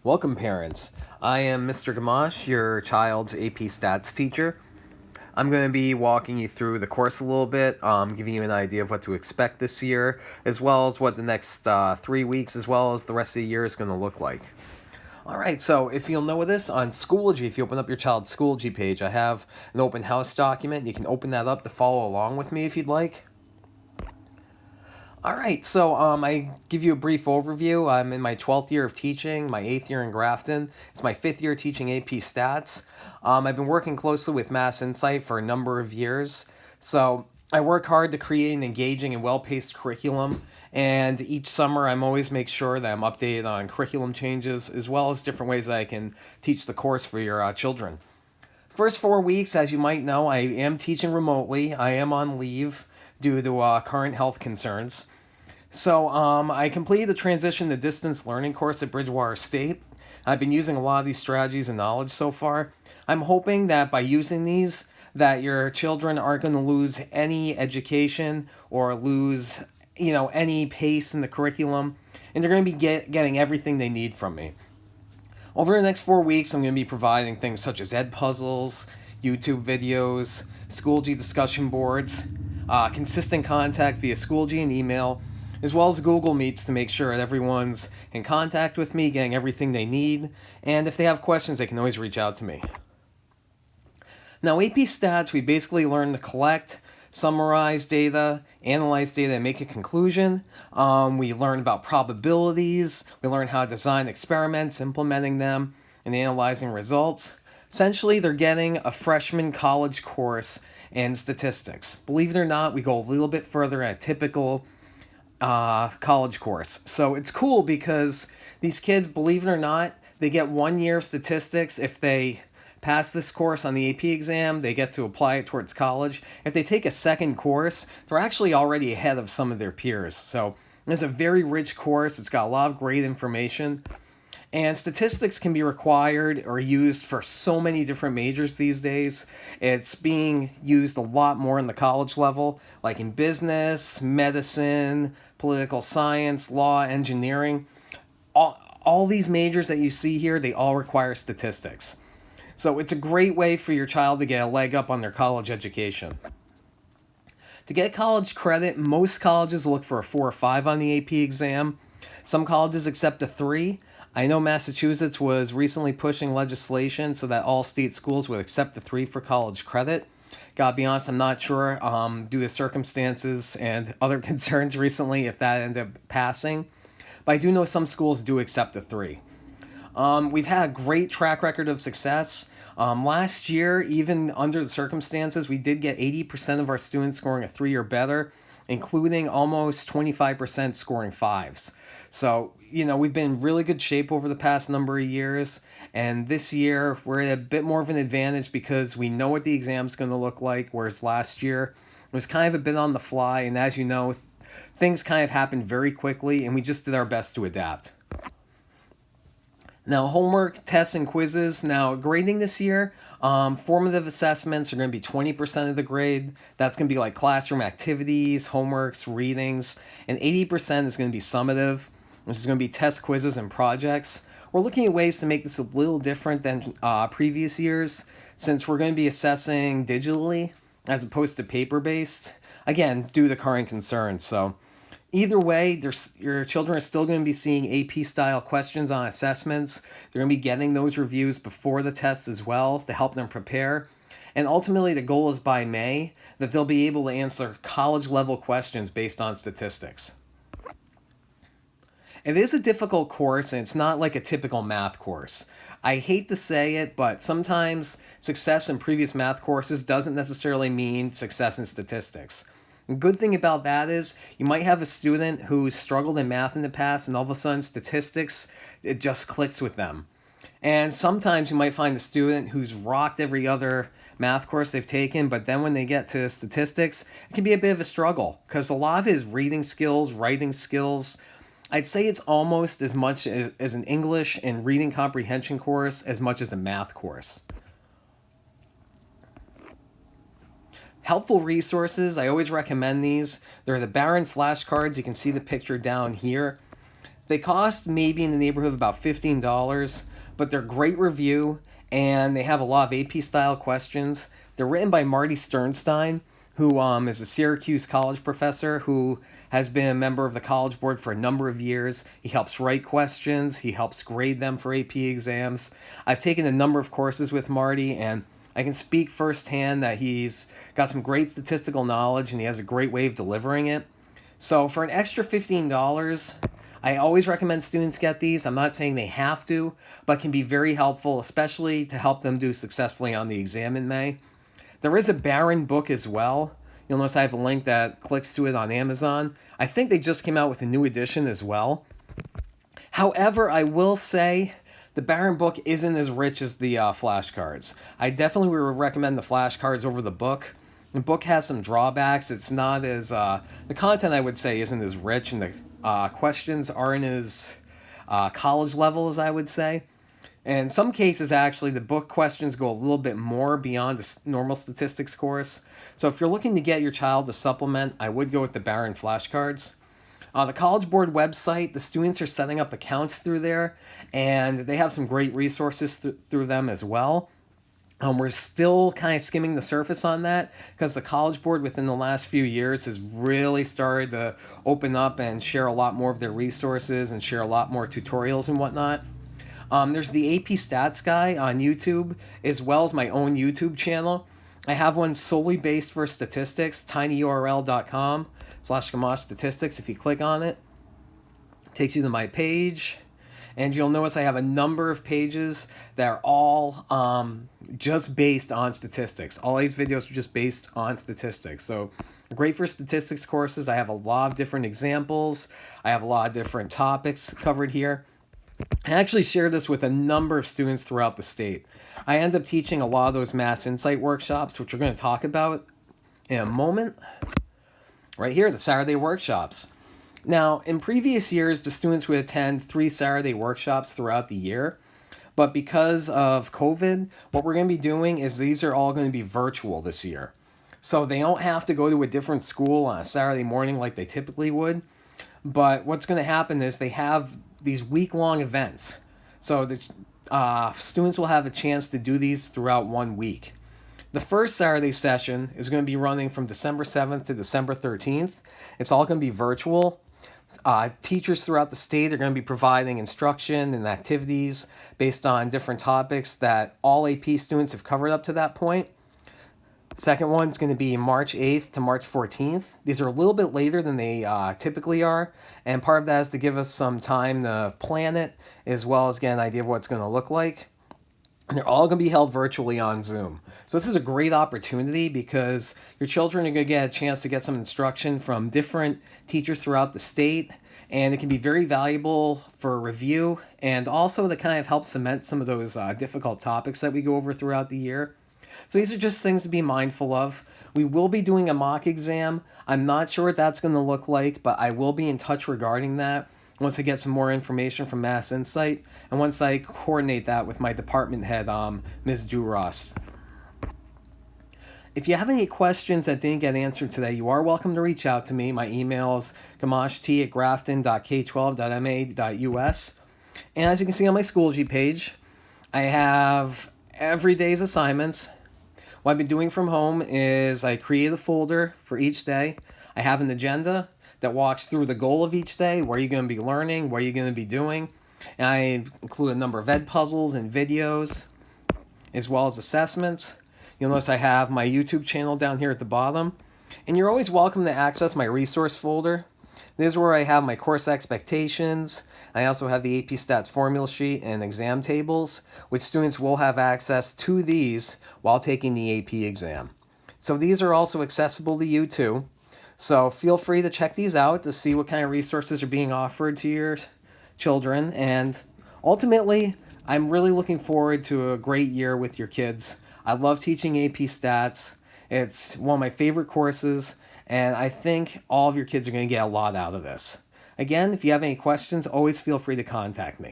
Welcome, parents. I am Mr. Gamache, your child's AP Stats teacher. I'm going to be walking you through the course a little bit, giving you an idea of what to expect this year, as well as what the next 3 weeks, as well as the rest of the year is going to look like. All right, so if you'll notice on Schoology, if you open up your child's Schoology page, I have an open house document. You can open that up to follow along with me if you'd like. All right, so I give you a brief overview. I'm in my 12th year of teaching, my 8th year in Grafton. It's my 5th year teaching AP Stats. I've been working closely with Mass Insight for a number of years. So I work hard to create an engaging and well-paced curriculum. And each summer, I'm always make sure that I'm updated on curriculum changes, as well as different ways that I can teach the course for your children. First 4 weeks, as you might know, I am teaching remotely. I am on leave due to current health concerns. So I completed the transition to distance learning course at Bridgewater State. I've been using a lot of these strategies and knowledge so far. I'm hoping that by using these, that your children aren't going to lose any education or lose, any pace in the curriculum, and they're going to be getting everything they need from me. Over the next 4 weeks, I'm going to be providing things such as ed puzzles, YouTube videos, Schoology discussion boards, consistent contact via Schoology and email, as well as Google Meets to make sure that everyone's in contact with me, getting everything they need, and if they have questions, they can always reach out to me. Now, AP Stats, we basically learn to collect, summarize data, analyze data, and make a conclusion. We learn about probabilities. We learn how to design experiments, implementing them, and analyzing results. Essentially, they're getting a freshman college course in statistics. Believe it or not, we go a little bit further than a typical college course. So it's cool because these kids, believe it or not, they get 1 year of statistics. If they pass this course on the AP exam, they get to apply it towards college. If they take a second course, they're actually already ahead of some of their peers. So it's a very rich course. It's got a lot of great information. And statistics can be required or used for so many different majors these days. It's being used a lot more in the college level, like in business, medicine, political science, law, engineering. All these majors that you see here, they all require statistics. So it's a great way for your child to get a leg up on their college education. To get college credit, most colleges look for a 4 or 5 on the AP exam. Some colleges accept a 3. I know Massachusetts was recently pushing legislation so that all state schools would accept the 3 for college credit. Gotta be honest, I'm not sure, due to circumstances and other concerns recently, if that ended up passing. But I do know some schools do accept a 3. We've had a great track record of success. Last year, even under the circumstances, we did get 80% of our students scoring a 3 or better, including almost 25% scoring 5s. So, we've been in really good shape over the past number of years. And this year, we're at a bit more of an advantage because we know what the exam's going to look like, whereas last year it was kind of a bit on the fly. And as you know, things kind of happened very quickly, and we just did our best to adapt. Now, homework, tests, and quizzes. Now, grading this year, formative assessments are going to be 20% of the grade. That's going to be like classroom activities, homeworks, readings. And 80% is going to be summative, which is going to be test quizzes and projects. We're looking at ways to make this a little different than previous years, since we're going to be assessing digitally as opposed to paper-based, again, due to current concerns. So either way, your children are still going to be seeing AP-style questions on assessments. They're going to be getting those reviews before the tests as well to help them prepare. And ultimately, the goal is by May that they'll be able to answer college-level questions based on statistics. It is a difficult course, and it's not like a typical math course. I hate to say it, but sometimes success in previous math courses doesn't necessarily mean success in statistics. The good thing about that is you might have a student who's struggled in math in the past, and all of a sudden statistics, it just clicks with them. And sometimes you might find a student who's rocked every other math course they've taken, but then when they get to statistics, it can be a bit of a struggle because a lot of it is reading skills, writing skills. I'd say it's almost as much as an English and reading comprehension course as much as a math course. Helpful resources, I always recommend these. They're the Barron flashcards. You can see the picture down here. They cost maybe in the neighborhood of about $15, but they're great review and they have a lot of AP style questions. They're written by Marty Sternstein, who is a Syracuse college professor who has been a member of the College Board for a number of years. He helps write questions, he helps grade them for AP exams. I've taken a number of courses with Marty, and I can speak firsthand that he's got some great statistical knowledge and he has a great way of delivering it. So for an extra $15, I always recommend students get these. I'm not saying they have to, but can be very helpful, especially to help them do successfully on the exam in May. There is a Barron book as well. You'll notice I have a link that clicks to it on Amazon. I think they just came out with a new edition as well. However, I will say the Barron book isn't as rich as the flashcards. I definitely would recommend the flashcards over the book. The book has some drawbacks. It's not as the content, I would say, isn't as rich, and the questions aren't as college level as I would say. And in some cases, actually, the book questions go a little bit more beyond the normal statistics course. So if you're looking to get your child to supplement, I would go with the Barron flashcards. The College Board website, the students are setting up accounts through there, and they have some great resources through them as well. We're still kind of skimming the surface on that because the College Board within the last few years has really started to open up and share a lot more of their resources and share a lot more tutorials and whatnot. There's the AP Stats guy on YouTube, as well as my own YouTube channel. I have one solely based for statistics, tinyurl.com/gamachet statistics. If you click on it, it takes you to my page. And you'll notice I have a number of pages that are all just based on statistics. All these videos are just based on statistics. So great for statistics courses. I have a lot of different examples. I have a lot of different topics covered here. I actually shared this with a number of students throughout the state. I end up teaching a lot of those Mass Insight workshops, which we're going to talk about in a moment. Right here, the Saturday workshops. Now, in previous years, the students would attend 3 Saturday workshops throughout the year. But because of COVID, what we're going to be doing is these are all going to be virtual this year. So they don't have to go to a different school on a Saturday morning like they typically would. But what's going to happen is they have these week-long events. So the students will have a chance to do these throughout 1 week. The first Saturday session is going to be running from December 7th to December 13th. It's all going to be virtual. Teachers throughout the state are going to be providing instruction and activities based on different topics that all AP students have covered up to that point. Second one is going to be March 8th to March 14th. These are a little bit later than they typically are, and part of that is to give us some time to plan it, as well as get an idea of what it's going to look like. And they're all going to be held virtually on Zoom. So this is a great opportunity because your children are going to get a chance to get some instruction from different teachers throughout the state, and it can be very valuable for review and also to kind of help cement some of those difficult topics that we go over throughout the year. So these are just things to be mindful of. We will be doing a mock exam. I'm not sure what that's going to look like, but I will be in touch regarding that once I get some more information from Mass Insight, and once I coordinate that with my department head, Ms. Duras. If you have any questions that didn't get answered today, you are welcome to reach out to me. My email is gamachet@grafton.k12.ma.us. And as you can see on my Schoology page, I have every day's assignments. What I've been doing from home is I create a folder for each day. I have an agenda that walks through the goal of each day, where you're going to be learning, what you're going to be doing. And I include a number of ed puzzles and videos, as well as assessments. You'll notice I have my YouTube channel down here at the bottom. And you're always welcome to access my resource folder. This is where I have my course expectations. I also have the AP Stats formula sheet and exam tables, which students will have access to these while taking the AP exam. So these are also accessible to you too. So feel free to check these out to see what kind of resources are being offered to your children. And ultimately, I'm really looking forward to a great year with your kids. I love teaching AP Stats. It's one of my favorite courses, and I think all of your kids are going to get a lot out of this. Again, if you have any questions, always feel free to contact me.